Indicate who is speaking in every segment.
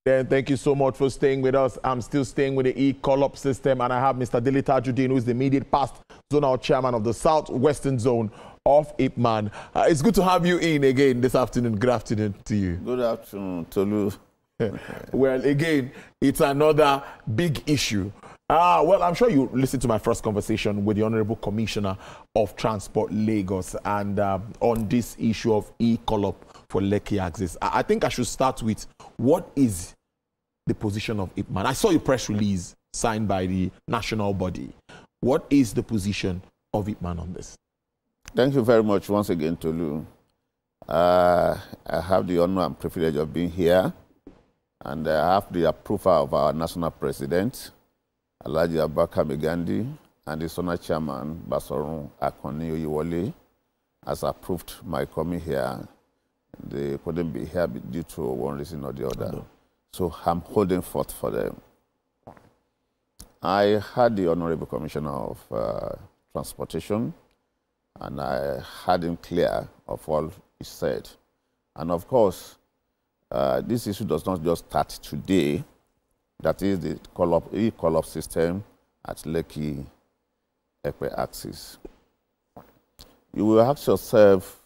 Speaker 1: Then thank you so much for staying with us. I'm still staying with the e-call-up system, and I have Mr. Dili Tajuddin, who is the immediate past zonal chairman of the Southwestern Zone of IPMAN. It's good to have you in again this afternoon. Good afternoon to you.
Speaker 2: Good afternoon, Tolu.
Speaker 1: Well, again, it's another big issue. Well, I'm sure you listened to my first conversation with the Honorable Commissioner of Transport, Lagos, and on this issue of e-call-up for Lekki axis. I think I should start with what is the position of IPMAN? I saw your press release signed by the national body. What is the position of IPMAN on this?
Speaker 2: Thank you very much once again, Tolu. I have the honor and privilege of being here, and I have the approval of our national president, Alhaji Abubakar Megandi, and the zonal chairman, Basorun Akoni Oyiwole, has approved my coming here. They couldn't be here due to one reason or the other. No. So I'm holding forth for them. I had the Honorable Commissioner of Transportation, and I had him clear of all he said. And of course, this issue does not just start today. That is the e-call-up system at Lekki Ekpe axis. You will ask yourself,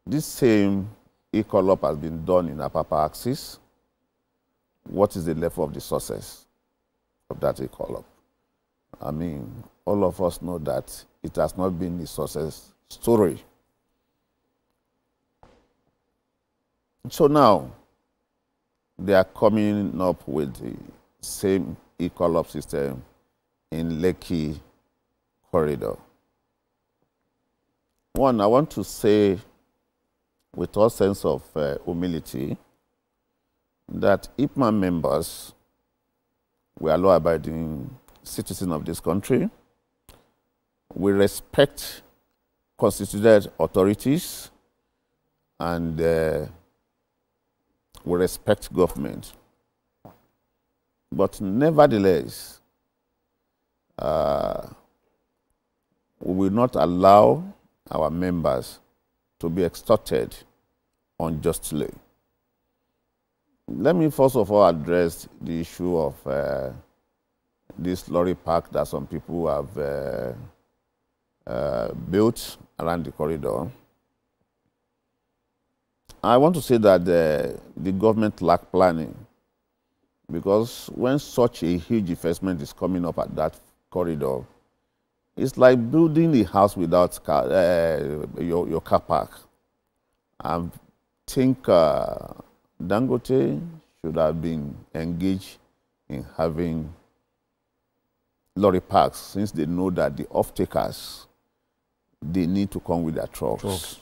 Speaker 2: this same e-call-up has been done in Apapa axis. What is the level of the success of that e-call-up? I mean, all of us know that it has not been a success story. So now, they are coming up with the same e-call-up system in Lekki corridor. One, I want to say with all sense of humility that IPMAN members were law-abiding citizens of this country. We respect constituted authorities, and we respect government. But nevertheless, we will not allow our members to be extorted unjustly. Let me first of all address the issue of this lorry park that some people have built around the corridor. I want to say that the government lack planning, because when such a huge investment is coming up at that corridor, it's like building a house without your car park. I think Dangote should have been engaged in having lorry parks, since they know that the off-takers, they need to come with their trucks.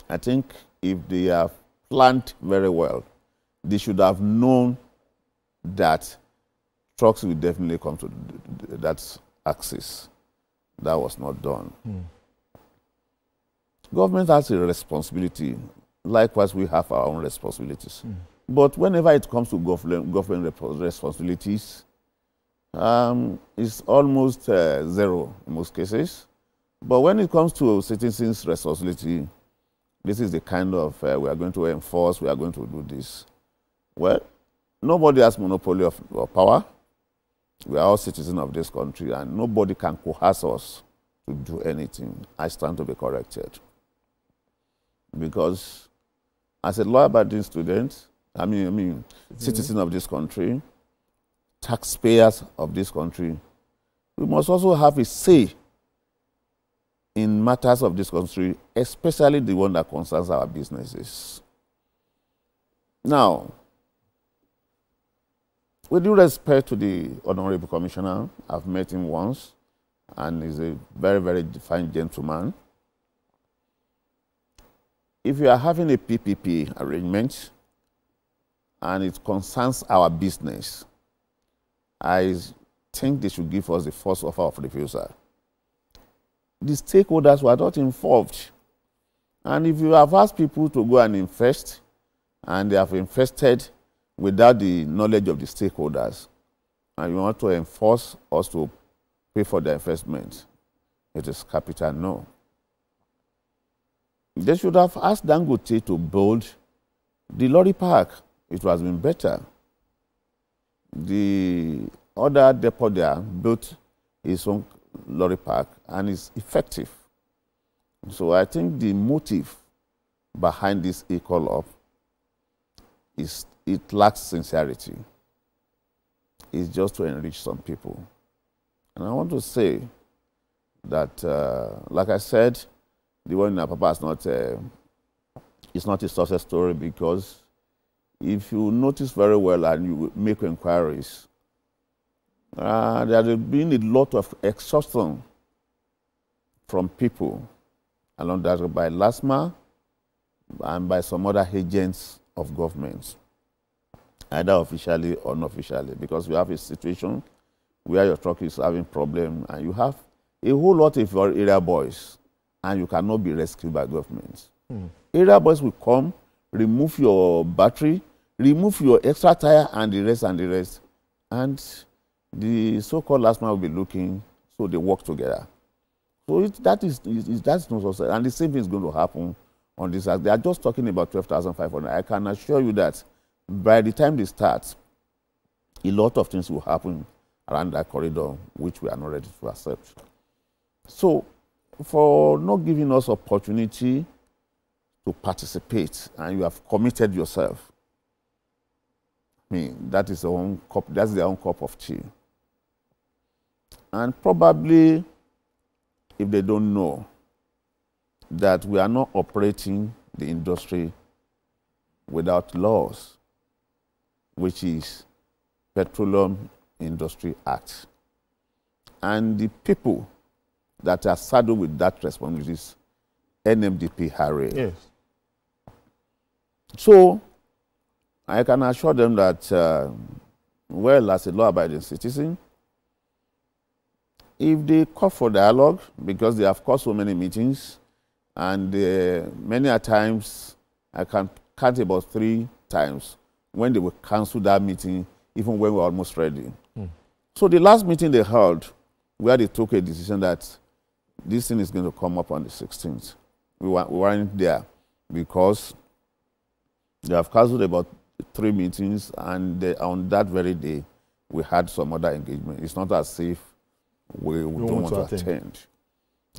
Speaker 2: I think if they have planned very well, they should have known that trucks will definitely come to that axis. That was not done. Government has a responsibility. Likewise, we have our own responsibilities. But whenever it comes to government responsibilities, it's almost zero in most cases. But when it comes to citizens' responsibility, this is the kind of, we are going to enforce, we are going to do this. Well, nobody has monopoly of power. We are all citizens of this country, and nobody can coerce us to do anything. I stand to be corrected. Because as a law-abiding student, citizen of this country, taxpayers of this country, we must also have a say in matters of this country, especially the one that concerns our businesses. Now, with due respect to the Honorable Commissioner, I've met him once, and he's a very, very fine gentleman. If you are having a PPP arrangement and it concerns our business, I think they should give us the first offer of refusal. The stakeholders were not involved. And if you have asked people to go and invest, and they have invested without the knowledge of the stakeholders, and you want to enforce us to pay for the investment, it is capital no. They should have asked Dangote to build the lorry park it would have been better. The other depot there built his own lorry park and is effective. So I think the motive behind this equal up is it lacks sincerity. It's just to enrich some people. And I want to say that, like I said, the one in Apapa is not, it's not a success story, because if you notice very well and you make inquiries, there has been a lot of exhaustion from people along that by LASMA and by some other agents of government, either officially or unofficially, because we have a situation where your truck is having problem and you have a whole lot of your area boys and you cannot be rescued by government. Area boys will come, remove your battery, remove your extra tire and the rest. And the so-called last man will be looking, so they work together. So that's not success. And the same thing is going to happen on this. They are just talking about 12,500. I can assure you that by the time they start, a lot of things will happen around that corridor, which we are not ready to accept. So, for not giving us opportunity to participate, and you have committed yourself, I mean, that's their own cup of tea. And probably, if they don't know that we are not operating the industry without laws, which is Petroleum Industry Act. And the people that are saddled with that responsibility is NMDP Harry.
Speaker 1: Yes.
Speaker 2: So, I can assure them that, well, as a law-abiding citizen, if they call for dialogue, because they have called so many meetings, and many a times, I can count about 3 times, when they will cancel that meeting, even when we're almost ready. So the last meeting they held, where they took a decision that this thing is going to come up on the 16th, we weren't there, because they have canceled about 3 meetings, and on that very day, we had some other engagement. It's not as if we don't want to attend.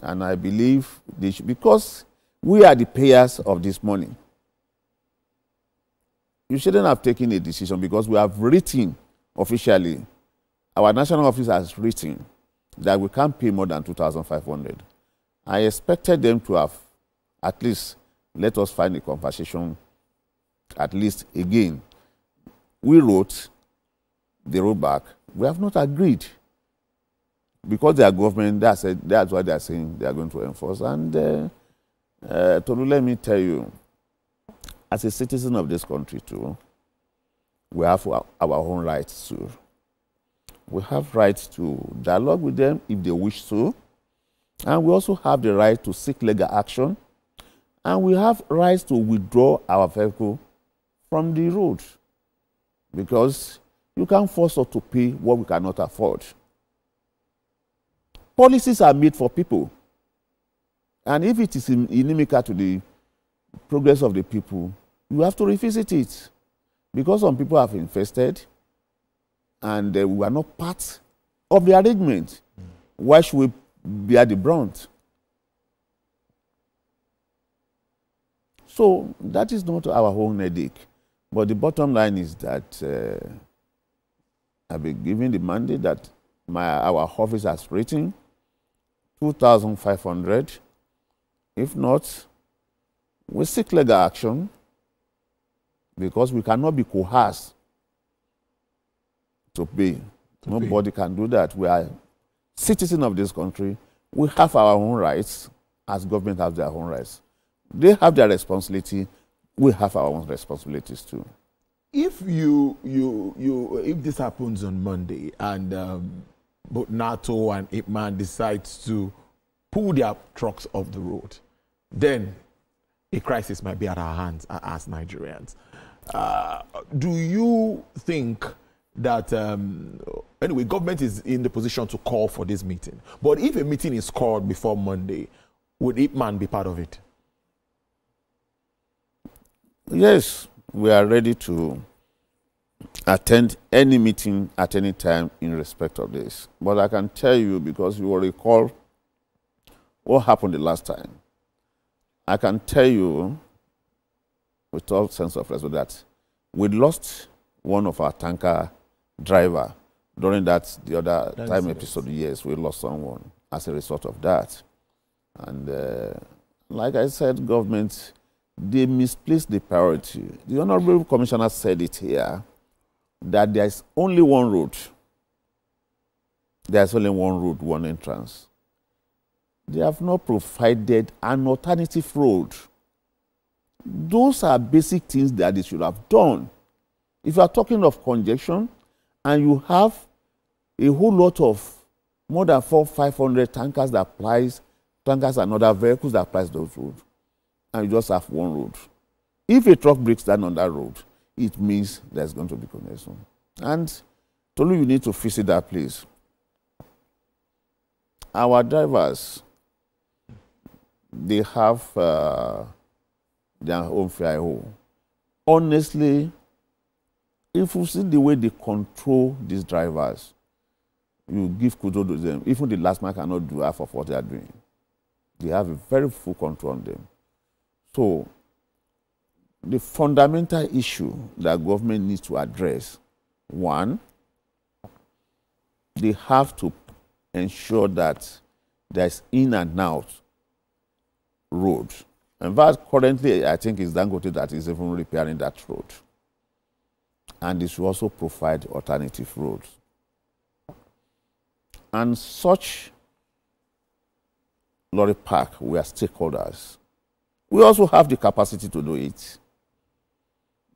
Speaker 2: And I believe, because we are the payers of this money, you shouldn't have taken a decision, because we have written officially, our national office has written that we can't pay more than 2,500. I expected them to have at least let us find a compensation, at least again. We wrote, they wrote back, we have not agreed. Because they are government, that's what they are saying they are going to enforce. And Tolu, let me tell you, as a citizen of this country too, we have our own rights too. We have rights to dialogue with them if they wish to. And we also have the right to seek legal action. And we have rights to withdraw our vehicle from the road. Because you can't force us to pay what we cannot afford. Policies are made for people. And if it is inimical to the progress of the people, you have to revisit it. Because some people have infested and we are not part of the arrangement. Why should we bear the brunt? So that is not our own headache. But the bottom line is that I've been given the mandate that our office has written 2,500. If not, we seek legal action, because we cannot be coerced to pay. Nobody can do that. We are citizens of this country. We have our own rights, as government has their own rights. They have their responsibility. We have our own responsibilities too.
Speaker 1: If if this happens on Monday and both NATO and IPMAN decides to pull their trucks off the road, then a crisis might be at our hands as Nigerians. Do you think that, anyway, government is in the position to call for this meeting, but if a meeting is called before Monday, would IPMAN be part of it?
Speaker 2: Yes, we are ready to attend any meeting at any time in respect of this. But I can tell you, because you will recall what happened the last time, I can tell you with all sense of respect that we lost one of our tanker driver during that, the other time episode. Yes, we lost someone as a result of that. And like I said, government, they misplaced the priority. The Honorable Commissioner said it here, that there is only one road. There's only one road, one entrance. They have not provided an alternative road. Those are basic things that they should have done. If you are talking of congestion and you have a whole lot of more than 400-500 tankers that applies, tankers and other vehicles that applies those roads, and you just have one road. If a truck breaks down on that road, it means there's going to be congestion. And Tolu, you need to visit that place. Our drivers, they have their own fair home. Honestly, if you see the way they control these drivers, you give kudos to them. Even the last man cannot do half of what they are doing. They have a very full control on them. So, the fundamental issue that government needs to address, one, they have to ensure that there's in and out road. In fact, currently, I think it's Dangote that is even repairing that road. And they should also provide alternative roads. And such lorry park, we are stakeholders. We also have the capacity to do it.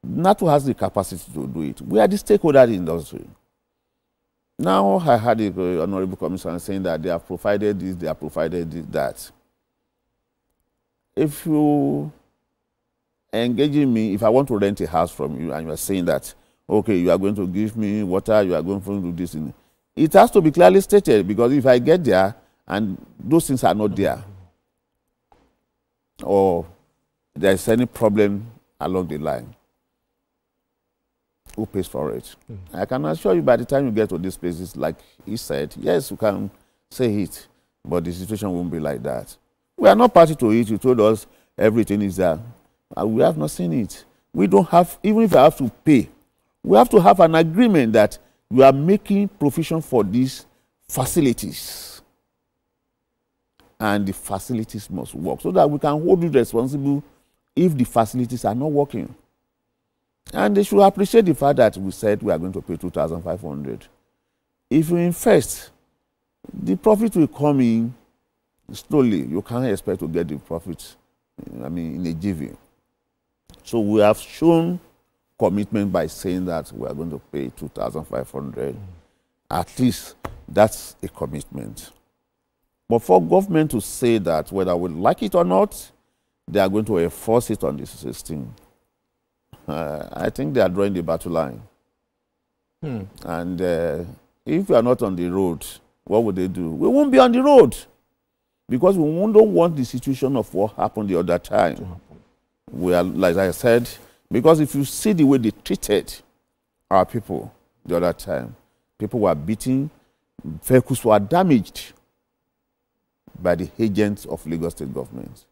Speaker 2: NATO has the capacity to do it. We are the stakeholder in the industry. Now, I had the Honorable Commissioner saying that they have provided this, they have provided that. If you engaging me, if I want to rent a house from you and you are saying that, okay, you are going to give me water, you are going to do this, it has to be clearly stated, because if I get there and those things are not there, or there is any problem along the line, who pays for it? I can assure you, by the time you get to these places, like he said, yes, you can say it, but the situation won't be like that. We are not party to it. You told us everything is there. We have not seen it. We don't have, even if I have to pay, we have to have an agreement that we are making provision for these facilities. And the facilities must work so that we can hold you responsible if the facilities are not working. And they should appreciate the fact that we said we are going to pay 2,500. If you invest, the profit will come in slowly. You can't expect to get the profit, in a jiffy. So we have shown commitment by saying that we are going to pay 2,500. At least that's a commitment. But for government to say that whether we like it or not, they are going to enforce it on the system, I think they are drawing the battle line. And if we are not on the road, what would they do? We won't be on the road, because we don't want the situation of what happened the other time. We are, like I said, because if you see the way they treated our people the other time, people were beaten, vehicles were damaged by the agents of Lagos State government.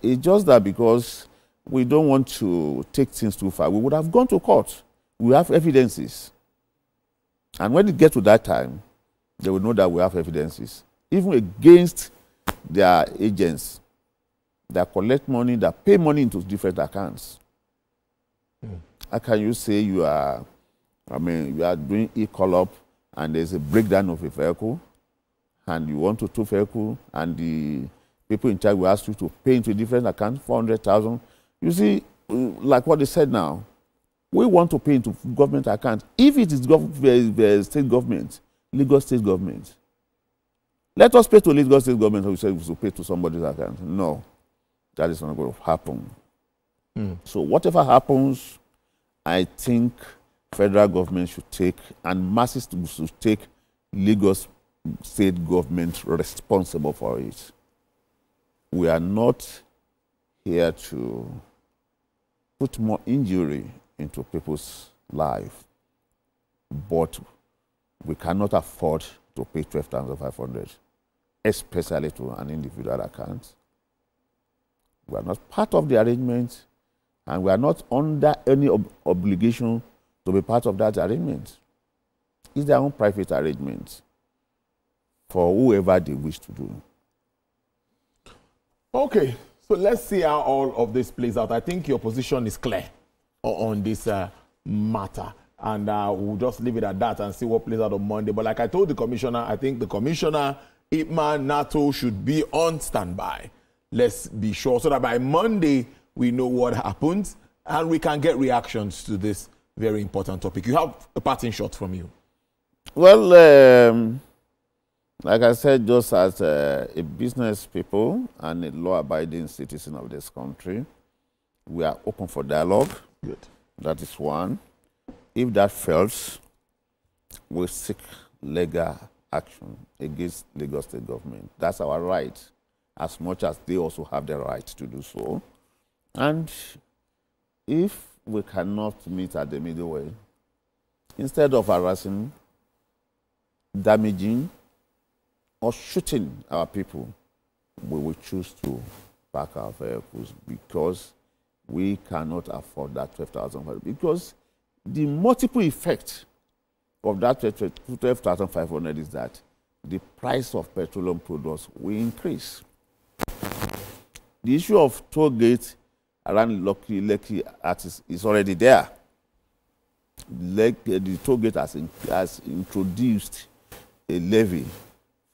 Speaker 2: It's just that because we don't want to take things too far, we would have gone to court. We have evidences. And when it gets to that time, they will know that we have evidences, even against their agents that collect money, that pay money into different accounts. How can you say you are, you are doing e-call-up and there's a breakdown of a vehicle and you want to tow vehicle and the people in charge will ask you to pay into a different account, 400,000. You see, like what they said now, we want to pay into government account. If it is state government, Lagos State government, let us pay to Lagos State government, or we say we should pay to somebody's account. No, that is not going to happen. So whatever happens, I think federal government should take, and masses should take Lagos State government responsible for it. We are not here to put more injury into people's life. But we cannot afford to pay 12,500, especially to an individual account. We are not part of the arrangement, and we are not under any obligation to be part of that arrangement. It's their own private arrangement for whoever they wish to do.
Speaker 1: Okay, so let's see how all of this plays out. I think your position is clear on this matter. And we'll just leave it at that and see what plays out on Monday. But like I told the commissioner, I think the commissioner, IPMAN, NATO should be on standby. Let's be sure so that by Monday we know what happens and we can get reactions to this very important topic. You have a parting shot from you.
Speaker 2: Well, like I said, just as a business people and a law-abiding citizen of this country, we are open for dialogue.
Speaker 1: Good.
Speaker 2: That is one. If that fails, we'll seek legal action against Lagos State government. That's our right, as much as they also have the right to do so. And if we cannot meet at the middle way, instead of harassing, damaging, or shooting our people, we will choose to park our vehicles because we cannot afford that 12,500. Because the multiple effect of that 12,500 is that the price of petroleum products will increase. The issue of toll gate around Lekki artists is already there. The toll gate has introduced a levy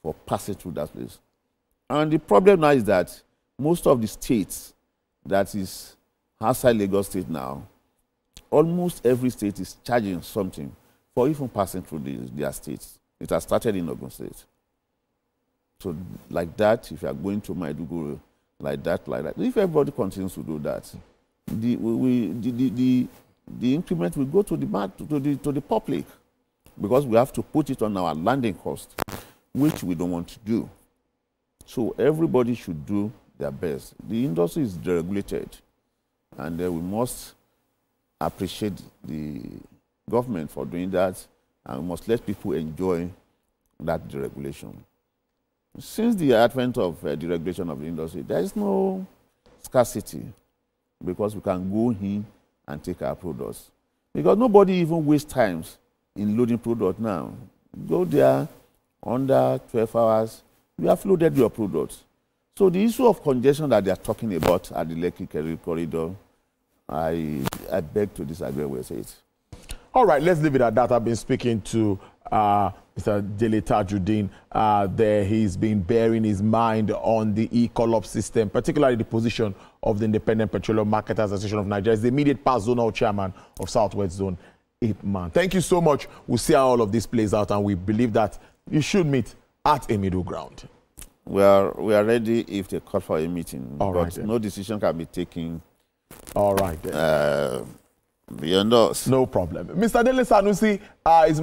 Speaker 2: for passing through that place. And the problem now is that most of the states that is outside Lagos State now, almost every state is charging something for even passing through their states. It has started in Ogun State. So like that, if you are going to Maiduguri, like that, if everybody continues to do that, the increment will go to the public because we have to put it on our landing cost, which we don't want to do. So everybody should do their best. The industry is deregulated, and we must appreciate the government for doing that, and we must let people enjoy that deregulation. Since the advent of deregulation of the industry, there is no scarcity because we can go in and take our products. Because nobody even wastes time in loading product now. Go there, under 12 hours, you have loaded your products. So the issue of congestion that they are talking about at the Lekki corridor, I beg to disagree with it.
Speaker 1: All right, let's leave it at that. I've been speaking to Mr. Dele Tajuddin. There he's been bearing his mind on the e-collop system, particularly the position of the Independent Petroleum Marketers Association of Nigeria, the immediate past zonal chairman of Southwest Zone, IPMAN. Thank you so much. We'll see how all of this plays out, and we believe that you should meet at a middle ground.
Speaker 2: We are ready if they call for a meeting.
Speaker 1: All right,
Speaker 2: but no decision can be taken.
Speaker 1: All right, then.
Speaker 2: Beyond us.
Speaker 1: No problem. Mr. Dele Sanusi is